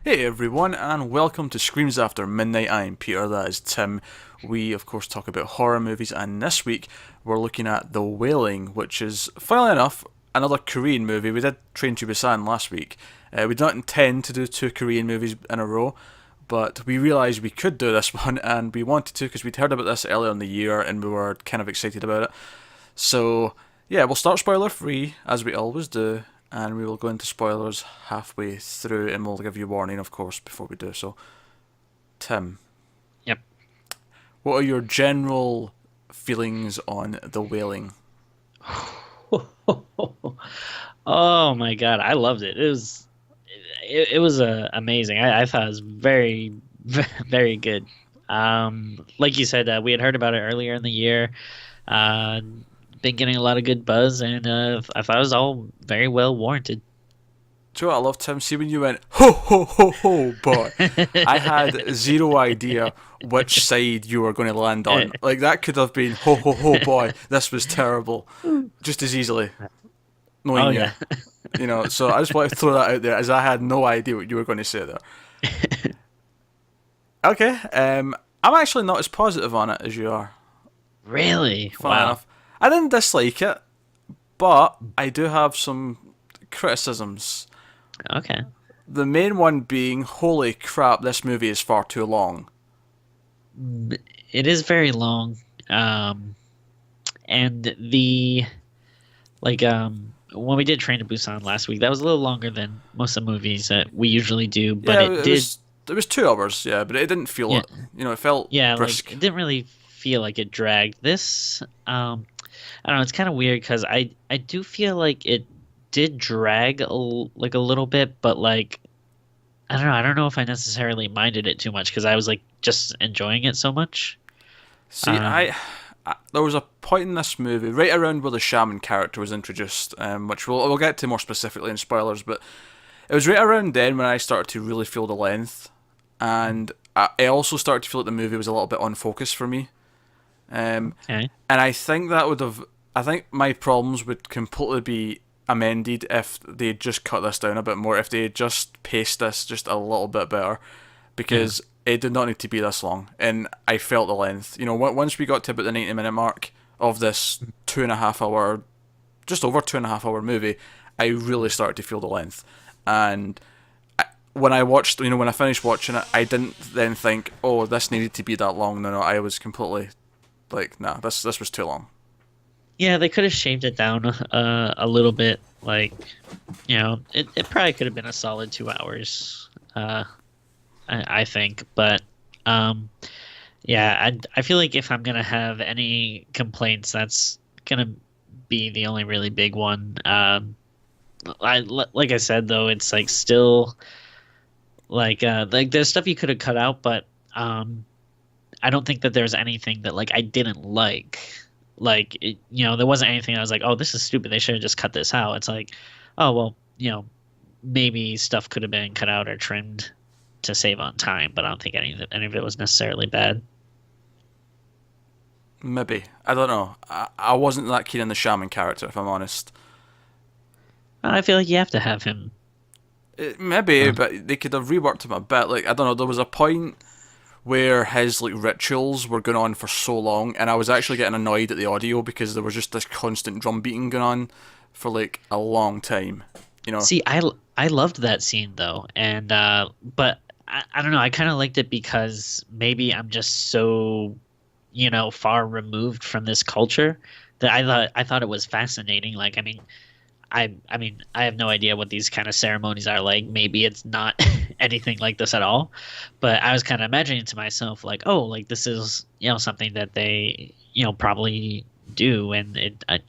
Hey everyone, and welcome to Screams After Midnight. I'm Peter, that is Tim. We, of course, talk about horror movies, and this week we're looking at The Wailing, which is, funnily enough, another Korean movie. We did Train to Busan last week. We did not intend to do two Korean movies in a row, but we realised we could do this one, and we wanted to because we'd heard about this earlier in the year, and we were kind of excited about it. So, yeah, we'll start spoiler free, as we always do, and we will go into spoilers halfway through, and we'll give you warning, of course, before we do so. Tim, Yep. what are your general feelings on The Wailing? Oh my God, I loved it. It was amazing. I thought it was very very good. Like you said, we had heard about it earlier in the year. Uh, been getting a lot of good buzz, and I thought it was all very well warranted. Do you know what I love, Tim? See, when you went, ho ho ho ho, boy, I had zero idea which side you were going to land on. Like, that could have been, ho ho ho, boy, this was terrible. Just as easily, Oh knowing you. yeah. So I just want to throw that out there, as I had no idea what you were going to say there. Okay, I'm actually not as positive on it as you are. Really? Funny Wow. enough, I didn't dislike it, but I do have some criticisms. Okay. The main one being, holy crap, this movie is far too long. It is very long. Um, and when we did Train to Busan last week, that was a little longer than most of the movies that we usually do, but Yeah, it did. it was 2 hours, yeah, but it didn't feel Yeah. it. It felt Yeah, like brisk. it didn't really feel like it dragged. I don't know, it's kind of weird because I do feel like it did drag like a little bit, but like I don't know. I don't know if I necessarily minded it too much because I was like just enjoying it so much. See, Um, there was a point in this movie right around where the shaman character was introduced, which we'll get to more specifically in spoilers, but it was right around then when I started to really feel the length, and I also started to feel like the movie was a little bit unfocused for me. Um, okay. and I think that would have, I think my problems would completely be amended if they had just cut this down a bit more, if they had just paced this just a little bit better, Yeah. because it did not need to be this long, and I felt the length. Once we got to about the 90-minute mark of this 2.5 hour, just over 2.5 hour movie, I really started to feel the length. And when I watched, when I finished watching it, I didn't then think, oh, this needed to be that long. No, no, I was completely like, nah, this was too long. Yeah, they could have shaved it down a little bit. Like, it probably could have been a solid 2 hours. I think, but um, yeah, I feel like if I'm gonna have any complaints, that's gonna be the only really big one. Like I said though, it's like still like there's stuff you could have cut out, but I don't think that there's anything that like I didn't like. There wasn't anything I was like, oh, this is stupid. They should have just cut this out. It's like, oh well, maybe stuff could have been cut out or trimmed to save on time, but I don't think any of it was necessarily bad. Maybe, I don't know. I wasn't that keen on the shaman character, if I'm honest. I feel like you have to have him. Maybe, Uh, but they could have reworked him a bit. Like, I don't know. There was a point where his like rituals were going on for so long, and I was actually getting annoyed at the audio because there was just this constant drum beating going on for like a long time. You know, See, I loved that scene though, and but I don't know. I kind of liked it because maybe I'm just so far removed from this culture that I thought it was fascinating. Like, I mean, I mean, I have no idea what these kind of ceremonies are like. Maybe it's not anything like this at all, but I was kind of imagining to myself like, oh, like this is something that they probably do, and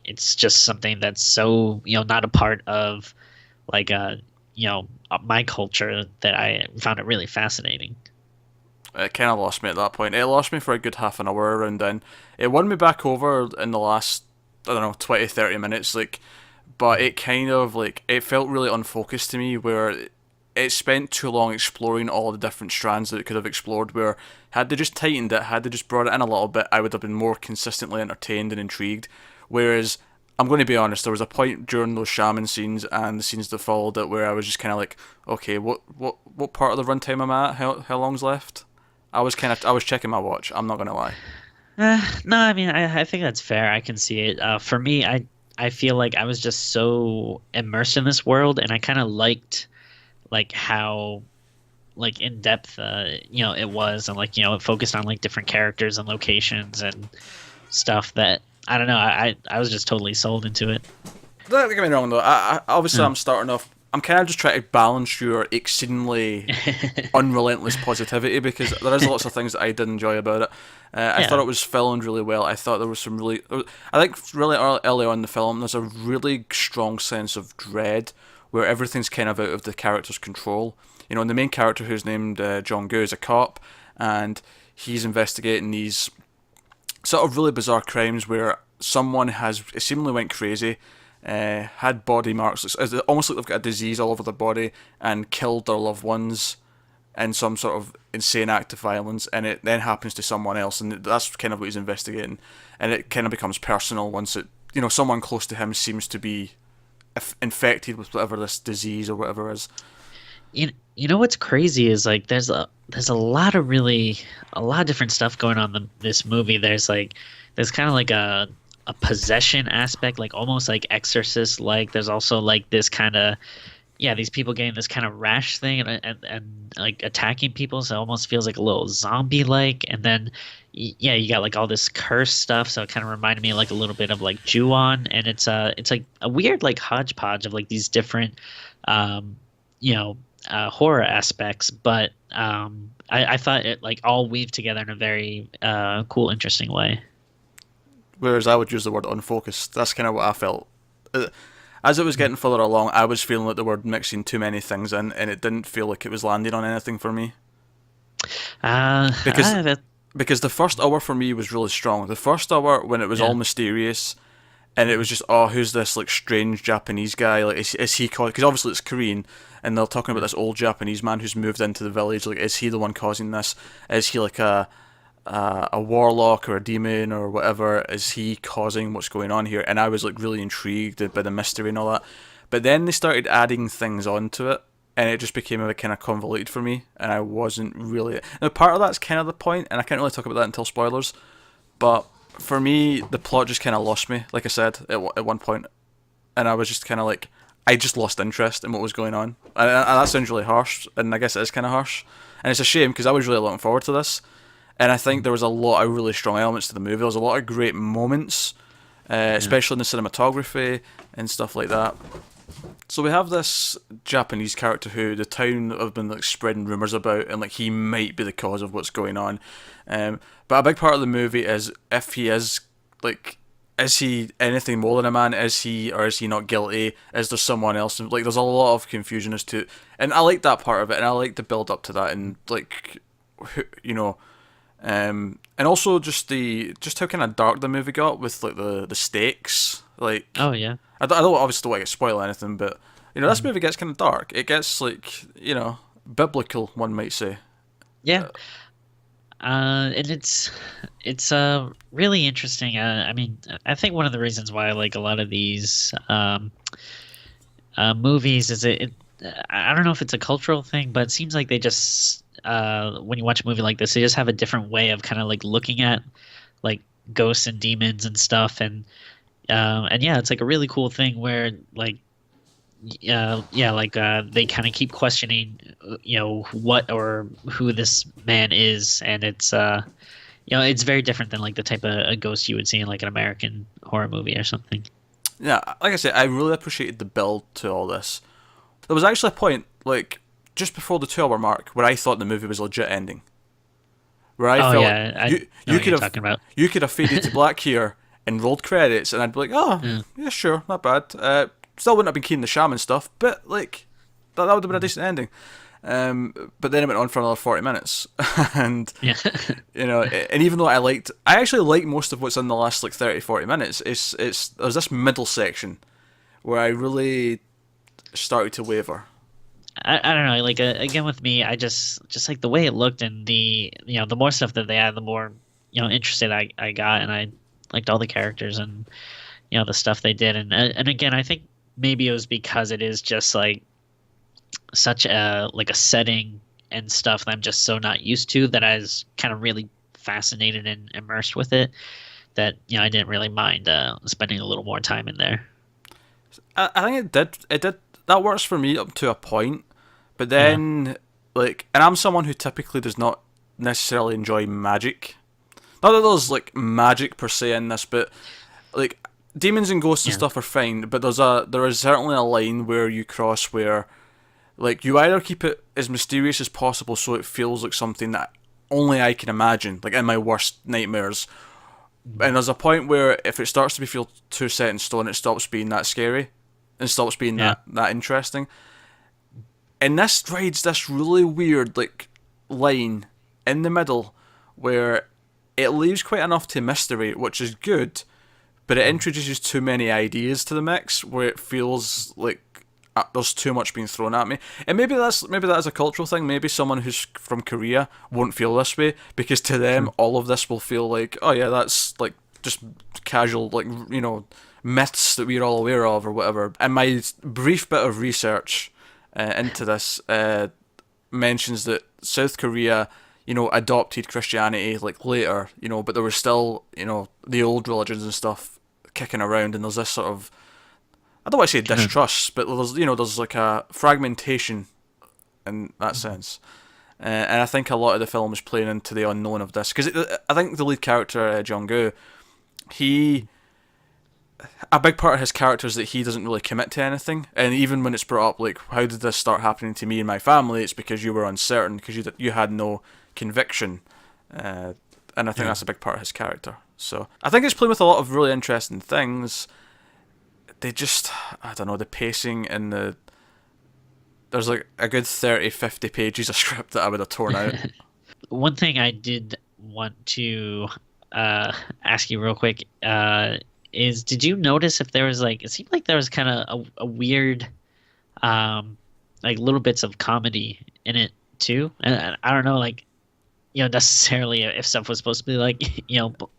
it's just something that's so not a part of like my culture that I found it really fascinating. it kind of lost me at that point. It lost me for a good half an hour around then. It won me back over in the last, I don't know, 20, 30 minutes. Like, but it kind of like it felt really unfocused to me, where it spent too long exploring all the different strands that it could have explored, where had they just tightened it, had they just brought it in a little bit, I would have been more consistently entertained and intrigued. Whereas I'm going to be honest. There was a point during those shaman scenes and the scenes that followed it where I was just kind of like, okay, what part of the runtime am I at? How long's left? I was checking my watch. I'm not going to lie. No, I mean, I think that's fair. I can see it. For me, I feel like I was just so immersed in this world, and I kind of liked like how like in depth it was, and like it focused on like different characters and locations and stuff that I don't know. I was just totally sold into it. Don't get me wrong though. Obviously Uh, I'm starting off. I'm kind of just trying to balance your exceedingly unrelentless positivity because there is lots of things that I did enjoy about it. I thought yeah. it was filmed really well. I thought there was some really. I think really early on in the film, there's a really strong sense of dread where everything's kind of out of the character's control. You know, and the main character who's named John Gu is a cop, and he's investigating these sort of really bizarre crimes where someone has seemingly went crazy, had body marks. It's almost like they've got a disease all over their body and killed their loved ones in some sort of insane act of violence, and it then happens to someone else, and that's kind of what he's investigating. And it kind of becomes personal once someone close to him seems to be infected with whatever this disease or whatever is. You know what's crazy is like there's a lot of a lot of different stuff going on in this movie. There's kind of like a possession aspect, like almost like Exorcist. Like there's also like this kind of these people getting this kind of rash thing and like attacking people, so it almost feels like a little zombie like. And then you got like all this curse stuff, so it kind of reminded me like a little bit of like Ju-on, and it's like a weird like hodgepodge of like these different um you know horror aspects, but I thought it like all weaved together in a very cool, interesting way. Whereas I would use the word unfocused. That's kind of what I felt. As it was getting further along, I was feeling like they were mixing too many things in, and it didn't feel like it was landing on anything for me. Because That, because the first hour for me was really strong. The first hour when it was all yeah. mysterious, and it was just, oh, who's this like strange Japanese guy? Like, is he called? Because obviously it's Korean, and they're talking about this old Japanese man who's moved into the village. Like, is he the one causing this? Is he like a warlock or a demon or whatever? Is he causing what's going on here? And I was like really intrigued by the mystery and all that. But then they started adding things onto it, and it just became a bit kind of convoluted for me, and I wasn't really. Now, part of that's kind of the point, and I can't really talk about that until spoilers. But for me, the plot just kind of lost me. Like I said at one point, and I was just kind of like, I just lost interest in what was going on, and that sounds really harsh, and I guess it is kind of harsh, and it's a shame because I was really looking forward to this. And I think there was a lot of really strong elements to the movie. There was a lot of great moments, especially in the cinematography and stuff like that. So we have this Japanese character who the town have been like spreading rumors about, and like he might be the cause of what's going on. But a big part of the movie is if he is like, is he anything more than a man? Is he, or is he not guilty? Is there someone else? Like there's a lot of confusion as to, and I like that part of it, and I like the build up to that, and like, you know. And also just how kind of dark the movie got with like the stakes. Like, Oh yeah. I don't obviously don't want to spoil anything, but this Mhm. movie gets kind of dark. It gets like biblical, one might say. Yeah. And it's really interesting. I mean, I think one of the reasons why I like a lot of these movies is I don't know if it's a cultural thing, but it seems like they just when you watch a movie like this, they just have a different way of kind of like looking at like ghosts and demons and stuff, and yeah, it's like a really cool thing where like they kind of keep questioning what or who this man is, and it's very different than like the type of a ghost you would see in like an American horror movie or something. Yeah, like I said, I really appreciated the build to all this. There was actually a point like just before the 2 hour mark where I thought the movie was legit ending. Where I Oh felt like yeah, I you know you what could you're have talking about. you could have faded to black here and rolled credits, and I'd be like, oh Yeah. yeah, sure, not bad. Still wouldn't have been keen on the shaman stuff, but like that would have been a decent ending. But then it went on for another 40 minutes, and Yeah. and even though I actually like most of what's in the last like 30-40 minutes. It's there's this middle section where I really started to waver. I don't know, like again with me, I just like the way it looked, and the more stuff that they had, the more interested I got, and I liked all the characters, and the stuff they did. And again, I think maybe it was because it is just like such a setting and stuff that I'm just so not used to, that I was kind of really fascinated and immersed with it, that I didn't really mind spending a little more time in there. I think it did that works for me up to a point, but Yeah. then like, and I'm someone who typically does not necessarily enjoy magic. Not that there's like magic per se in this, but like demons and ghosts and Yeah. stuff are fine, but there is certainly a line where you cross where like you either keep it as mysterious as possible so it feels like something that only I can imagine, like in my worst nightmares. Mhm. And there's a point where if it starts to be feel too set in stone, it stops being that scary and stops being Yeah. that interesting. And this rides this really weird like line in the middle where it leaves quite enough to mystery, which is good, but it Mhm. introduces too many ideas to the mix where it feels like there's too much being thrown at me. And maybe that is a cultural thing. Maybe someone who's from Korea won't feel this way because to them True. all of this will feel like, oh yeah, that's like just casual, like myths that we're all aware of or whatever. And my brief bit of research into this mentions that South Korea, adopted Christianity like later, but there was still, the old religions and stuff kicking around, and there's this sort of, I don't want to say Kind of. distrust, but there's like a fragmentation in that sense. And I think a lot of the film is playing into the unknown of this because I think the lead character Jung-gu, he a big part of his character is that he doesn't really commit to anything, and even when it's brought up like how did this start happening to me and my family, it's because you were uncertain because you had no conviction, uh, and I think Yeah. that's a big part of his character. So I think it's playing with a lot of really interesting things. They just, I don't know, the pacing and there's like a good 30, 50 pages of script that I would have torn out. One thing I did want to uh, ask you real quick is, did you notice if there was like, it seemed like there was kind of a weird, like little bits of comedy in it too? And I don't know, like, necessarily if stuff was supposed to be like,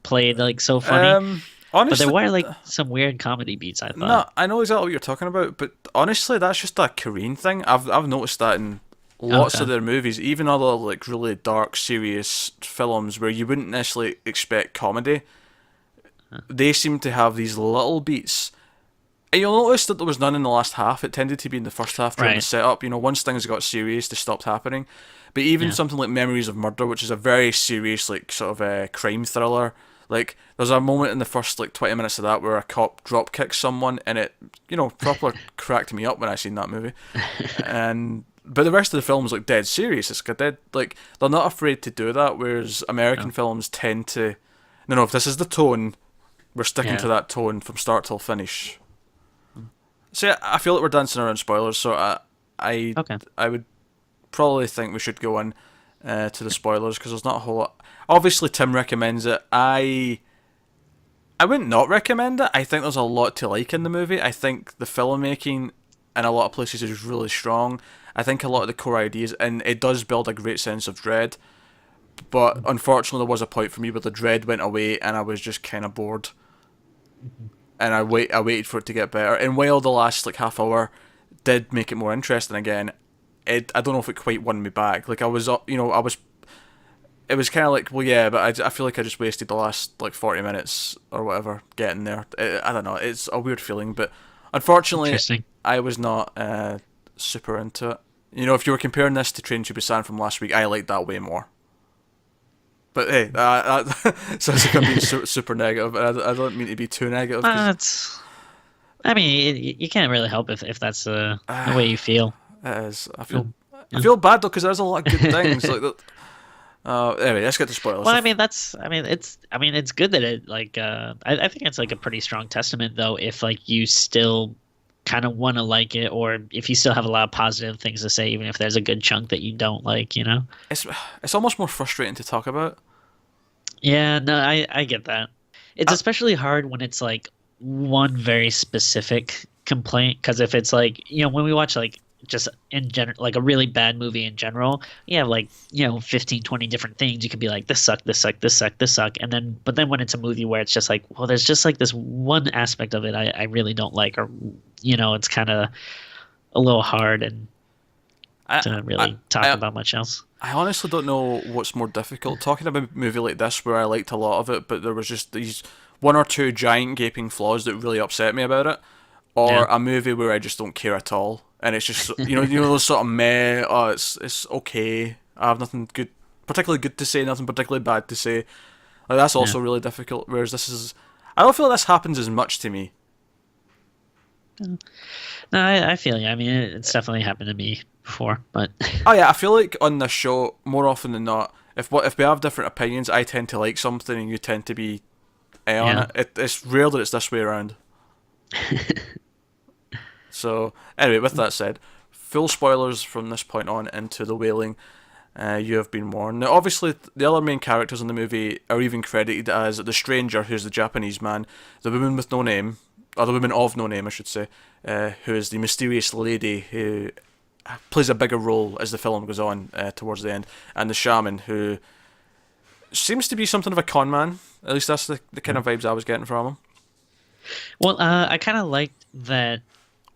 played like so funny, Um, but there honestly, were like some weird comedy beats, I no, thought. I know exactly what you're talking about, but honestly, that's just a Korean thing. I've noticed that in lots of Okay. their movies, even other like really dark, serious films where you wouldn't necessarily expect comedy. They seem to have these little beats. And you'll notice that there was none in the last half. It tended to be in the first half during the Right. setup. Once things got serious, they stopped happening. But even Yeah. something like Memories of Murder, which is a very serious, like sort of a crime thriller. Like there's a moment in the first like 20 minutes of that where a cop drop kicks someone, and it proper cracked me up when I seen that movie. And but the rest of the film is like dead serious. It's got dead like they're not afraid to do that. Whereas American No. films tend to, no, if this is the tone, we're sticking Yeah. to that tone from start till finish. So yeah, I feel like we're dancing around spoilers. So I, Okay. I would probably think we should go in to the spoilers because there's not a whole lot. Obviously, Tim recommends it. I wouldn't not recommend it. I think there's a lot to like in the movie. I think the filmmaking in a lot of places is really strong. I think a lot of the core ideas, and it does build a great sense of dread. But unfortunately, there was a point for me where the dread went away, and I was just kind of bored. And I waited for it to get better. And while the last like half hour did make it more interesting again, I don't know if it quite won me back. Like I was, I was. It was kind of like, well, yeah, but I feel like I just wasted the last like 40 minutes or whatever getting there. I don't know. It's a weird feeling, but unfortunately, Interesting. I was not super into it. If you were comparing this to Train to Busan from last week, I liked that way more. But hey, sounds like I'm being super negative, and I don't mean to be too negative because It's. I mean, you can't really help if that's the way you feel. it is. I Yeah. feel I Yeah. feel bad though because there's a lot of good things like that. Anyway, let's get to spoilers. Well, I mean, it's good that it like I think it's like a pretty strong testament though, if like you still kind of want to like it, or if you still have a lot of positive things to say, even if there's a good chunk that you don't like. It's it's almost more frustrating to talk about. Yeah, no, I get that. It's especially hard when it's like one very specific complaint, because if it's like, when we watch like just in general, like a really bad movie in general, you have like, 15, 20 different things. You could be like, this suck, this suck, this suck, this suck. And then, but then when it's a movie where it's just like, well, there's just like this one aspect of it I really don't like, or, it's kind of a little hard and I, to I, really talk I, about much else. I honestly don't know what's more difficult. Talking about a movie like this where I liked a lot of it, but there was just these one or two giant gaping flaws that really upset me about it, or Yeah. a movie where I just don't care at all, and it's just those sort of meh. Oh, it's okay. I have nothing good, particularly good to say, nothing particularly bad to say. Like that's Yeah. also really difficult. Whereas this is, I don't feel like this happens as much to me. No, I feel you. I mean, it's definitely happened to me before, but Oh yeah, I feel like on this show more often than not, if we have different opinions, I tend to like something and you tend to be on yeah. it's rare that it's this way around. So anyway, with that said, full spoilers from this point on into the Wailing. You have been warned. Now, obviously, the other main characters in the movie are even credited as the stranger, who's the Japanese man, the woman with no name, or the woman of no name, I should say, who is the mysterious lady who plays a bigger role as the film goes on towards the end, and the shaman who seems to be something of a con man. At least that's the kind of vibes I was getting from him. Well, I kind of liked that,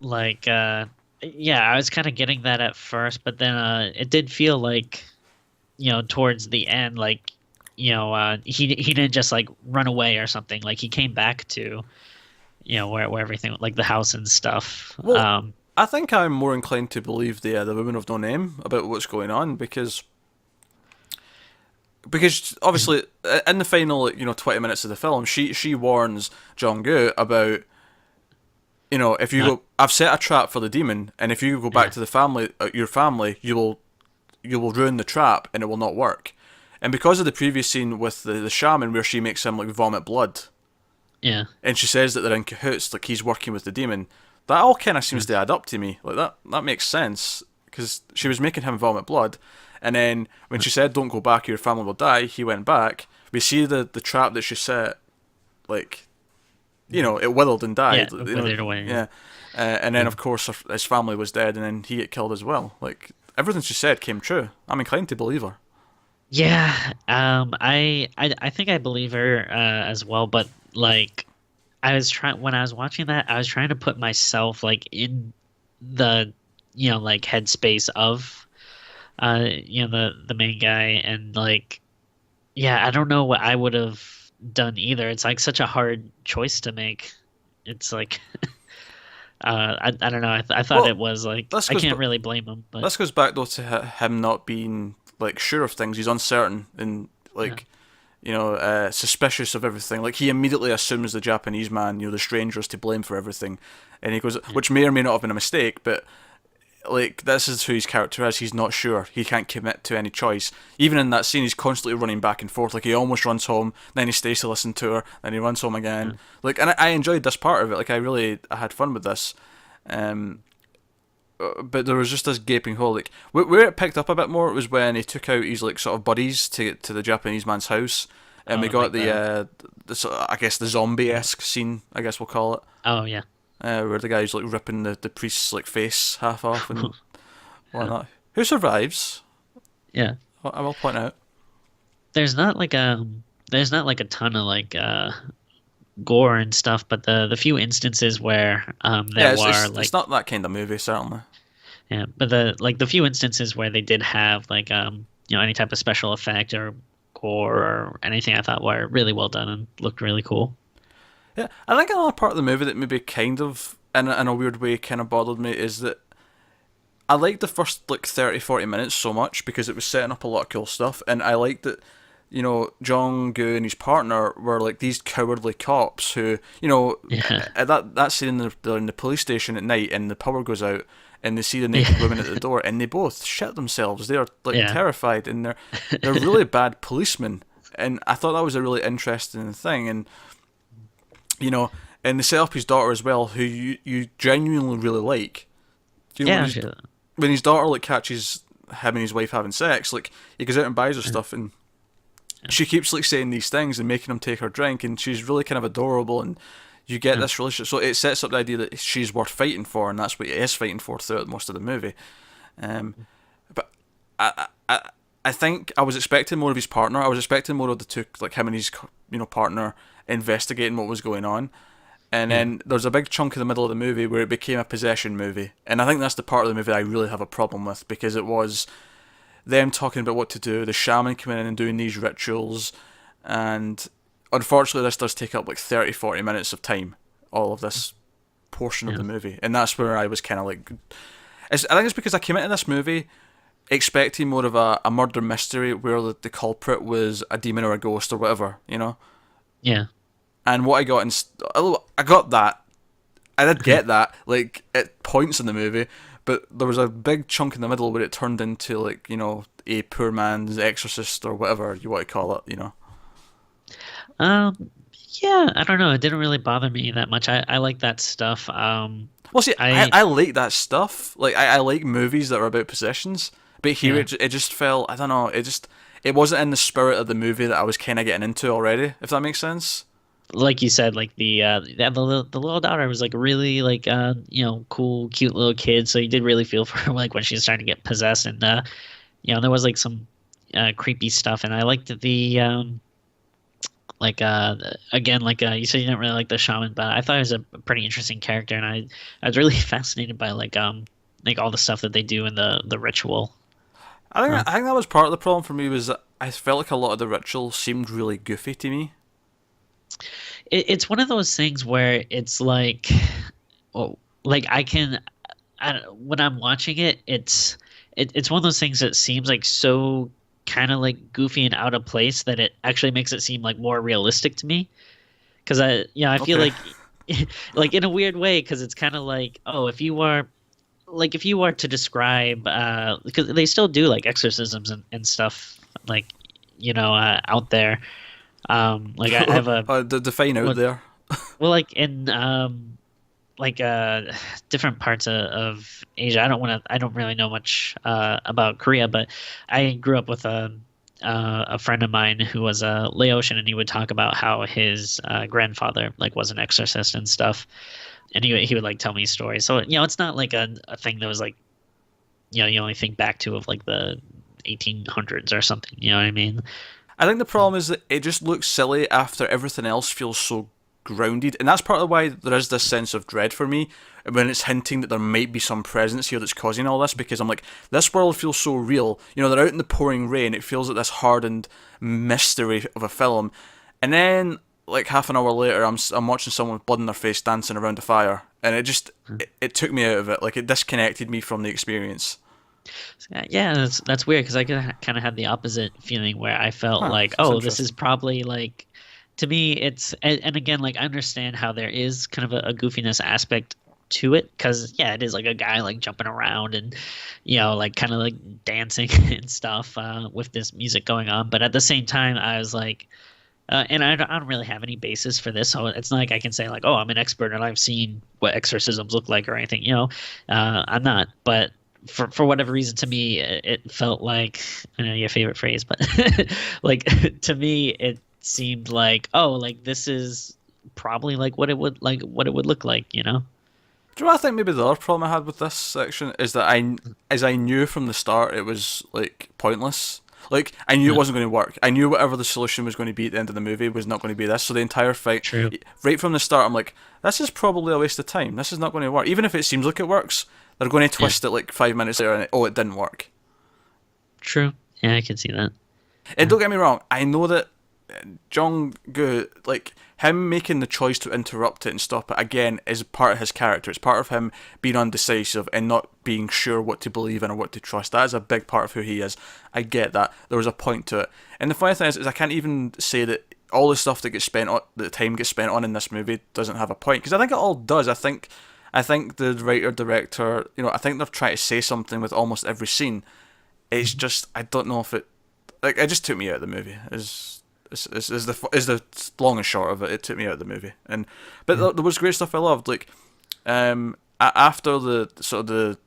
like, yeah, I was kind of getting that at first, but then it did feel like, towards the end, like, he didn't just like run away or something. Like he came back to, where everything, like the house and stuff. Well, I think I'm more inclined to believe the woman of no name about what's going on because obviously in the final 20 minutes of the film she warns Jong-gu about if you Not, go, I've set a trap for the demon, and if you go back yeah, to the family, your family, you will ruin the trap and it will not work. And because of the previous scene with the shaman where she makes him like vomit blood, yeah, and she says that they're in cahoots, like he's working with the demon, that all kind of yeah, seems to add up to me. Like that makes sense because she was making him vomit blood, and then when she said don't go back, your family will die, he went back. We see the trap that she set, like it withered and yeah, died. withered away. Yeah. Yeah. And then Yeah. of course his family was dead, and then he get killed as well. Like everything she said came true. I'm inclined to believe her. Yeah, I think I believe her as well, but like I was trying when I was watching that, I was trying to put myself like in the like headspace of the main guy, and like yeah, I don't know what I would have done either. It's like such a hard choice to make. It's like I don't know. I thought Well, it was like this I goes can't really blame him, but this goes back though to him not being like sure of things. He's uncertain and yeah, like suspicious of everything. Like he immediately assumes the Japanese man, the stranger, is to blame for everything, and he goes, yeah, which may or may not have been a mistake, but like this is who his character is. He's not sure. He can't commit to any choice. Even in that scene, he's constantly running back and forth. Like he almost runs home, then he stays to listen to her, then he runs home again. yeah. Like, and I enjoyed this part of it. Like I had fun with this. Um, but there was just this gaping hole. Like where it picked up a bit more was when he took out his like sort of buddies to the Japanese man's house, and Oh, we and like got the sort of, I guess the zombie esque scene. I guess we'll call it. oh yeah. Where the guy's like ripping the priest's like face half off and whatnot. Who survives? Yeah. I will point out. There's not like a ton of like gore and stuff, but the few instances where Yeah, there were like it's not that kind of movie certainly. yeah, but the few instances where they did have like any type of special effect or gore or anything, I thought were really well done and looked really cool. Yeah, I think another part of the movie that maybe kind of in a weird way kind of bothered me is that I liked the first like 30, 40 minutes so much because it was setting up a lot of cool stuff, and I liked that Jong-gu and his partner were like these cowardly cops who Yeah. at that scene they're in the police station at night and the power goes out and they see the naked Yeah. women at the door and they both shit themselves. They're like Yeah. terrified and they're really bad policemen, and I thought that was a really interesting thing. And and they set up his daughter as well, who you genuinely really like. Yeah. When his daughter like catches him and his wife having sex, like he goes out and buys her stuff, and she keeps like saying these things and making him take her drink, and she's really kind of adorable, and you get Yeah. this relationship. So it sets up the idea that she's worth fighting for, and that's what he is fighting for throughout most of the movie. Um, but I think I was expecting more of his partner. I was expecting more of the two, like him and his partner investigating what was going on. And Yeah. then there's a big chunk in the middle of the movie where it became a possession movie, and I think that's the part of the movie I really have a problem with, because it was them talking about what to do, the shaman coming in and doing these rituals, and unfortunately this does take up like 30-40 minutes of time, all of this portion of Yeah. the movie, and that's where I was kind of like, I think it's because I came into this movie expecting more of a murder mystery where the culprit was a demon or a ghost or whatever, Yeah. and what I got I got that. I did get that, like, at points in the movie, but there was a big chunk in the middle where it turned into, like, a poor man's exorcist or whatever you want to call it. Um, yeah, I don't know. It didn't really bother me that much. I like that stuff. Well, see, I I like that stuff. Like, I like movies that are about possessions, but here yeah, it just felt, I don't know, it wasn't in the spirit of the movie that I was kind of getting into already, if that makes sense. like you said, like the little daughter was like really like cool, cute little kid. So you did really feel for her like when she was trying to get possessed, and there was like some creepy stuff, and I liked the like again like you said you didn't really like the shaman, but I thought he was a pretty interesting character, and I was really fascinated by like all the stuff that they do in the ritual. Uh, I think that was part of the problem for me, was that I felt like a lot of the rituals seemed really goofy to me. it's one of those things where it's like, oh, like when I'm watching it, it's one of those things that seems like so kind of like goofy and out of place that it actually makes it seem like more realistic to me. Because I feel Okay. like, like in a weird way, because it's kind of like, oh, if you were to describe, because they still do like exorcisms and stuff, like out there. Like I have a Define out well, there. well, like in like different parts of Asia. I don't really know much about Korea, but I grew up with a friend of mine who was a Laotian, and he would talk about how his grandfather like was an exorcist and stuff, and he would like tell me stories. So it's not like a thing that was like you only think back to of like the 1800s or something. You know what I mean? I think the problem is that it just looks silly after everything else feels so grounded, and that's part of why there is this sense of dread for me when it's hinting that there might be some presence here that's causing all this. Because I'm like, this world feels so real. They're out in the pouring rain. It feels like this hardened mystery of a film, and then like half an hour later, I'm watching someone with blood in their face dancing around a fire, and it took me out of it. Like, it disconnected me from the experience. Yeah, that's weird because I kind of had the opposite feeling where I felt Huh? like, That's oh, this interesting. is probably like, to me, and again, like I understand how there is kind of a goofiness aspect to it because yeah, it is like a guy like jumping around and like kind of like dancing and stuff with this music going on, but at the same time, I was like. And I don't really have any basis for this, so it's not like I can say like, oh, I'm an expert and I've seen what exorcisms look like or anything. I'm not. But for whatever reason, to me, it felt like I know your favorite phrase, but like to me, it seemed like oh, like this is probably like what it would look like. Do you know what I think maybe the other problem I had with this section is that I knew from the start it was like pointless. Like, I knew it Yeah, wasn't going to work. I knew whatever the solution was going to be at the end of the movie was not going to be this. So the entire fight, true. right from the start, I'm like, this is probably a waste of time. This is not going to work. Even if it seems like it works, they're going to Yeah, twist it like 5 minutes later and it didn't work. true. Yeah, I can see that. And Yeah, don't get me wrong, I know that Jong Gu, like him making the choice to interrupt it and stop it again, is part of his character. It's part of him being undecisive and not being sure what to believe in or what to trust. That is a big part of who he is. I get that. There was a point to it. And the funny thing is I can't even say that all the stuff that gets spent on, that the time gets spent on in this movie doesn't have a point, because I think it all does. I think the writer director, I think they're trying to say something with almost every scene. It's just I don't know if it, like, it just took me out of the movie. Is the long and short of it. It took me out of the movie. And but yeah, there was great stuff I loved. Like, after the sort of the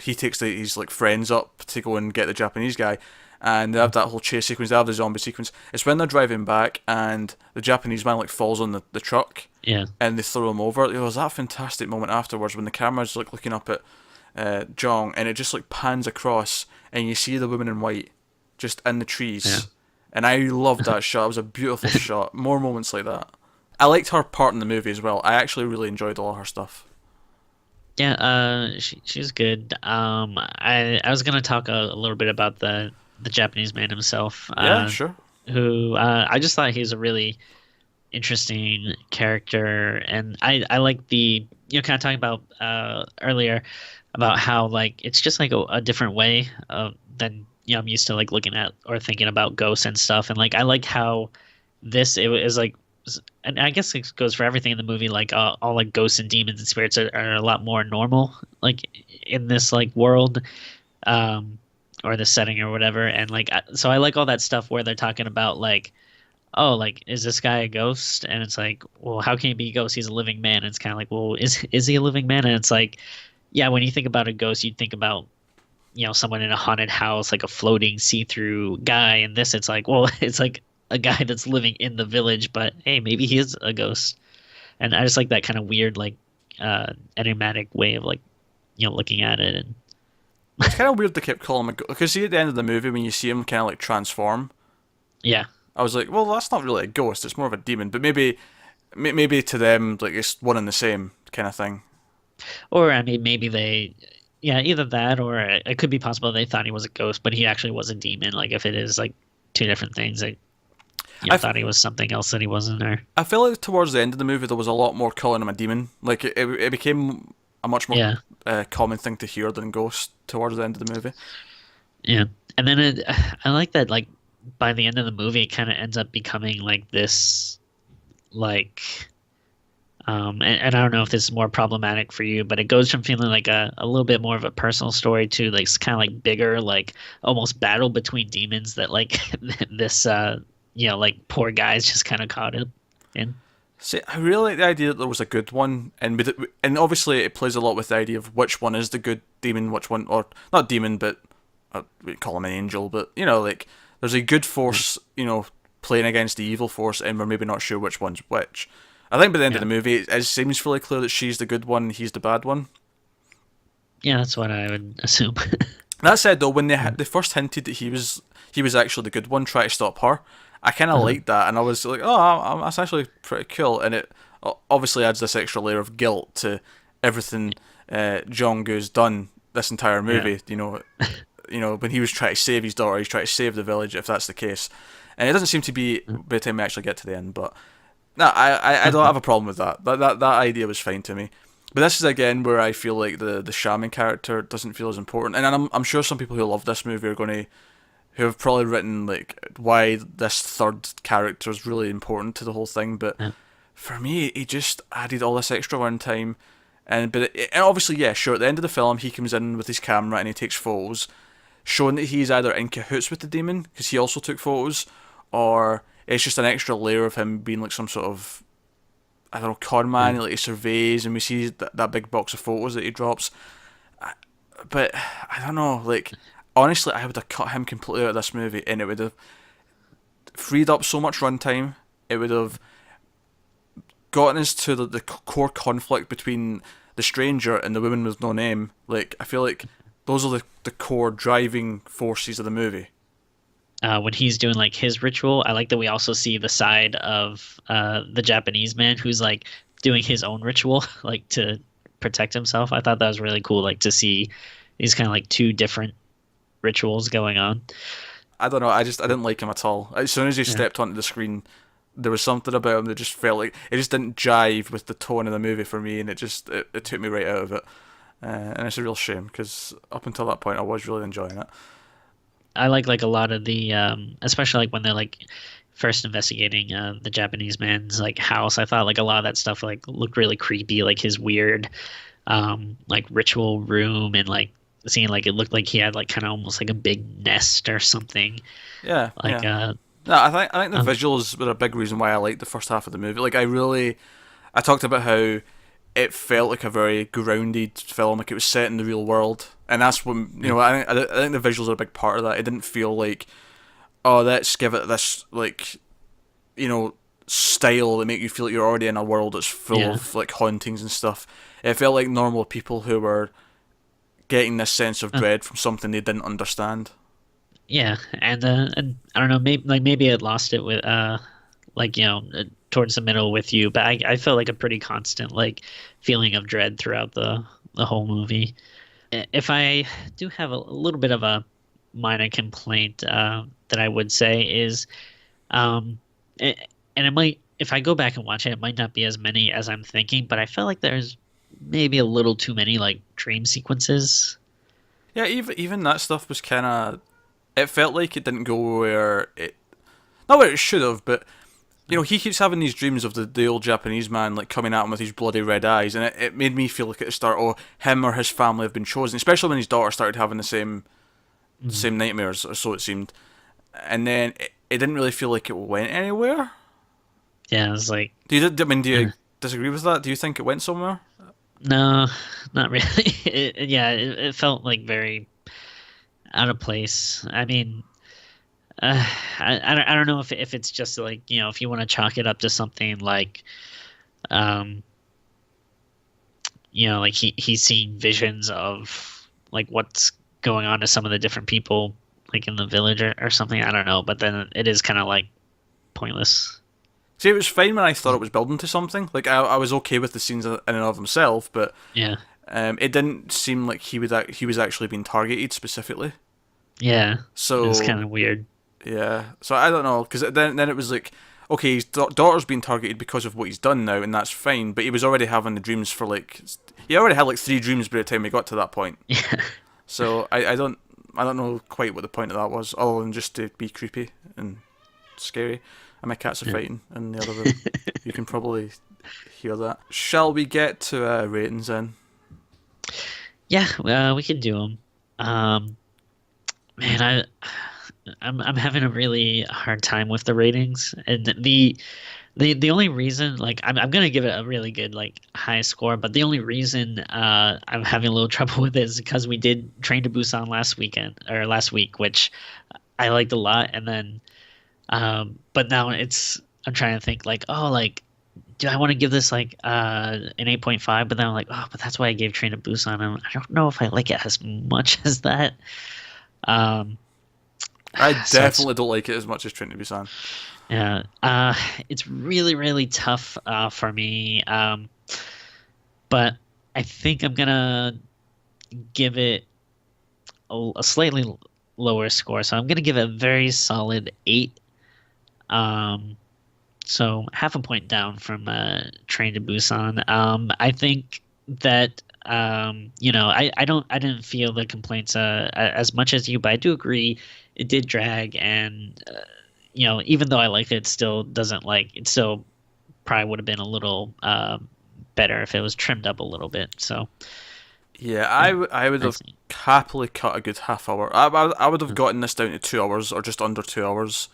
he takes his like friends up to go and get the Japanese guy, and they have that whole chase sequence. They have the zombie sequence. It's when they're driving back, and the Japanese man like falls on the truck, Yeah. and they throw him over. It was that fantastic moment afterwards when the camera's like looking up at Jong, and it just like pans across, and you see the woman in white just in the Yeah. trees. And I loved that shot. It was a beautiful shot. More moments like that. I liked her part in the movie as well. I actually really enjoyed all her stuff. Yeah, she's good. I was gonna talk a little bit about the Japanese man himself, Yeah, sure. who I just thought he was a really interesting character, and I like the kind of talking about earlier about how like it's just like a different way than I'm used to like looking at or thinking about ghosts and stuff, and like I like how this it was like and I guess it goes for everything in the movie. Like all like ghosts and demons and spirits are a lot more normal, like in this like world, or the setting or whatever. And like, so I like all that stuff where they're talking about like, oh, like is this guy a ghost? And it's like, well, how can he be a ghost? He's a living man. And it's kind of like, well, is he a living man? And it's like, yeah, when you think about a ghost, you'd think about someone in a haunted house, like a floating see-through guy. And this, it's like, well, it's like a guy that's living in the village, but hey, maybe he is a ghost. And I just like that kind of weird, like, enigmatic way of like, looking at it. And It's kind of weird they kept calling him a ghost. Because see at the end of the movie when you see him kind of like transform, yeah, I was like, well, that's not really a ghost. It's more of a demon. But maybe to them, like it's one and the same kind of thing. or I mean, maybe they, yeah, either that or it could be possible they thought he was a ghost, but he actually was a demon. Like if it is like two different things, like thought he was something else that he wasn't. Or I feel like towards the end of the movie there was a lot more calling him a demon. Like it became a much more yeah, common thing to hear than ghost towards the end of the movie. yeah. And then I like that like by the end of the movie, it kind of ends up becoming like this, like, and I don't know if this is more problematic for you, but it goes from feeling like a little bit more of a personal story to like kind of like bigger, like almost battle between demons that like this, like poor guys just kind of caught him in. See, I really like the idea that there was a good one, and obviously it plays a lot with the idea of which one is the good demon, which one, or not demon, but we call him an angel, but like there's a good force, playing against the evil force, and we're maybe not sure which one's which. I think by the end of the movie, it seems really clear that she's the good one, he's the bad one. Yeah, that's what I would assume. That said, though, when they first hinted that he was actually the good one, try to stop her, I kind of liked that, and I was like, oh, that's actually pretty cool, and it obviously adds this extra layer of guilt to everything Jong-goo's done this entire movie. When he was trying to save his daughter, he's trying to save the village, if that's the case, and it doesn't seem to be by the time we actually get to the end. But no, I don't have a problem with that. That idea was fine to me. But this is again where I feel like the shaman character doesn't feel as important, and I'm sure some people who love this movie are going to who have probably written like why this third character is really important to the whole thing. But for me, he just added all this extra runtime, and obviously, yeah, sure. At the end of the film, he comes in with his camera and he takes photos, showing that he's either in cahoots with the demon because he also took photos, or it's just an extra layer of him being like some sort of, I don't know, con man. Like he surveys, and we see that big box of photos that he drops. But I don't know, like. Honestly, I would have cut him completely out of this movie, and it would have freed up so much runtime. It would have gotten us to the core conflict between the stranger and the woman with no name. Like, I feel like those are the core driving forces of the movie. When he's doing like his ritual, I like that we also see the side of the Japanese man who's like doing his own ritual, like to protect himself. I thought that was really cool, like to see these kind of like two different rituals going on. I don't know. I didn't like him at all. As soon as he stepped onto the screen, there was something about him that just felt like it just didn't jive with the tone of the movie for me, and it took me right out of it. And it's a real shame because up until that point, I was really enjoying it. I like a lot of the, especially like when they're like first investigating the Japanese man's like house. I thought like a lot of that stuff like looked really creepy, like his weird, like ritual room and like. Seeing like it looked like he had like kind of almost like a big nest or something. Yeah, like No, I think the visuals were a big reason why I liked the first half of the movie. Like I talked about how it felt like a very grounded film, like it was set in the real world, and that's when I think the visuals are a big part of that. It didn't feel like, oh, let's give it this like style that make you feel like you're already in a world that's full Yeah. of like hauntings and stuff. It felt like normal people who were getting this sense of Uh, dread from something they didn't understand. yeah, and I don't know, maybe it lost it with like towards the middle with you, but I felt like a pretty constant like feeling of dread throughout the whole movie. If I do have a little bit of a minor complaint that I would say is um it, and it might, if I go back and watch it, it might not be as many as I'm thinking, but I felt like there's maybe a little too many like dream sequences. Yeah, even that stuff was kind of. It felt like it didn't go where it. Not where it should have, but he keeps having these dreams of the old Japanese man like coming at him with these bloody red eyes, and it made me feel like at the start, oh, him or his family have been chosen, especially when his daughter started having Mhm. same nightmares, or so it seemed. And then it didn't really feel like it went anywhere. Yeah, it was like Do eh, you disagree with that? Do you think it went somewhere? no, not really. Yeah, it felt like very out of place. I mean, I don't know if it's just like, if you want to chalk it up to something like, um, like he's seeing visions of like what's going on to some of the different people like in the village or something. I don't know, but then it is kind of like pointless. See, it was fine when I thought it was building to something. Like I was okay with the scenes in and of himself, but Yeah, it didn't seem like he was actually being targeted specifically. yeah, it was So kind of weird. yeah, so I don't know because then it was like, okay, his daughter's being targeted because of what he's done now, and that's fine. But he was already having the dreams for like he already had like three dreams by the time he got to that point. Yeah, So I don't know quite what the point of that was, other than just to be creepy and scary. And my cats are yeah. fighting in the other room. You can probably hear that. Shall we get to ratings then? Yeah, we can do them. Um, Man, I'm having a really hard time with the ratings, and the only reason, like, I'm gonna give it a really good like high score, but the only reason I'm having a little trouble with it is because we did Train to Busan last week, which I liked a lot, and then but now I'm trying to think like, oh, like, do I want to give this like an 8.5? But then I'm like, oh, but that's why I gave Train to Busan. I don't know if I like it as much as that. Um, I so it's definitely don't like it as much as Train to Busan. Yeah, it's really, really tough for me. But I think I'm gonna give it a slightly lower score. So I'm gonna give it a very solid 8. Um, so half a point down from Train to Busan. I think that I didn't feel the complaints as much as you, but I do agree it did drag, and even though I liked it, it still doesn't like it. Still probably would have been a little better if it was trimmed up a little bit. So Yeah, yeah, I would have that's it. happily cut a good half hour. I would have gotten this down to 2 hours or just under 2 hours,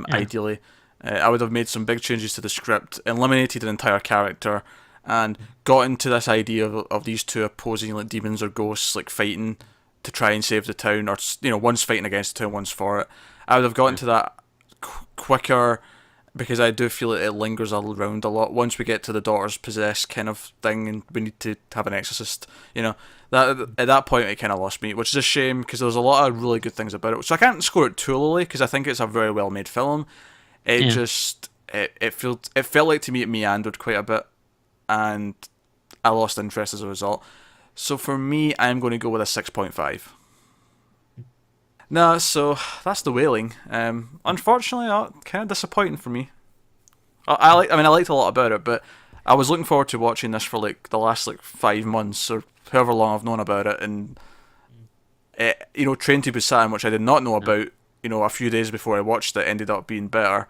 Yeah, ideally. I would have made some big changes to the script, eliminated an entire character, and got into this idea of these two opposing like demons or ghosts like fighting to try and save the town, or one's fighting against the town, one's for it. I would have gotten yeah, to that quicker because I do feel it lingers around a lot. Once we get to the daughter's possessed kind of thing, and we need to have an exorcist, that at that point it kind of lost me, which is a shame because there was a lot of really good things about it. So I can't score it too lowly because I think it's a very well made film. It yeah. just it felt like to me it meandered quite a bit, and I lost interest as a result. So for me, I'm going to go with a 6.5. No, so that's the Wailing. Unfortunately, kind of disappointing for me. I liked a lot about it, but I was looking forward to watching this for like the last like 5 months or however long I've known about it, and Train to Busan, which I did not know No. about. A few days before I watched it, ended up being better.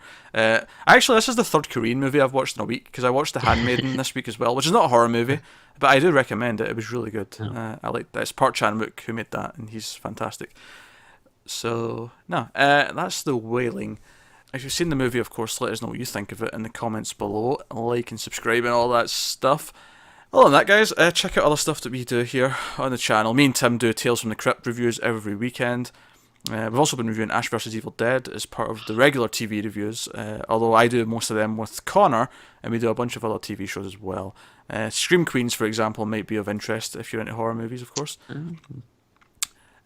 Actually, this is the third Korean movie I've watched in a week because I watched The Handmaiden this week as well, which is not a horror movie, but I do recommend it. It was really good. No. I like that. It's Park Chan Wook who made that, and he's fantastic. So no, that's The Wailing. If you've seen the movie, of course, let us know what you think of it in the comments below. Like and subscribe and all that stuff. Other than that, guys, check out other stuff that we do here on the channel. Me and Tim do Tales from the Crypt reviews every weekend. We've also been reviewing Ash vs. Evil Dead as part of the regular TV reviews, although I do most of them with Connor, and we do a bunch of other TV shows as well. Scream Queens, for example, might be of interest if you're into horror movies, of course.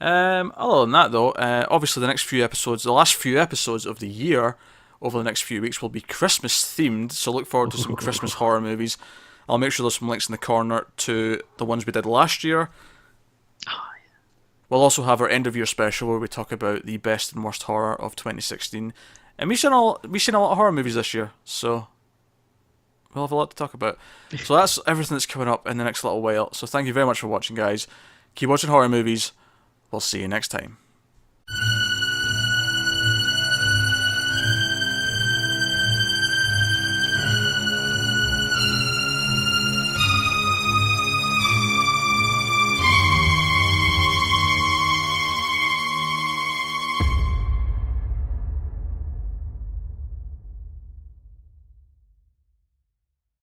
Other than that, though, obviously the last few episodes of the year, over the next few weeks, will be Christmas themed, so look forward to some Christmas horror movies. I'll make sure there's some links in the corner to the ones we did last year. We'll also have our end of year special where we talk about the best and worst horror of 2016. And we've seen a lot of horror movies this year, so we'll have a lot to talk about. So that's everything that's coming up in the next little while. So thank you very much for watching, guys. Keep watching horror movies. We'll see you next time.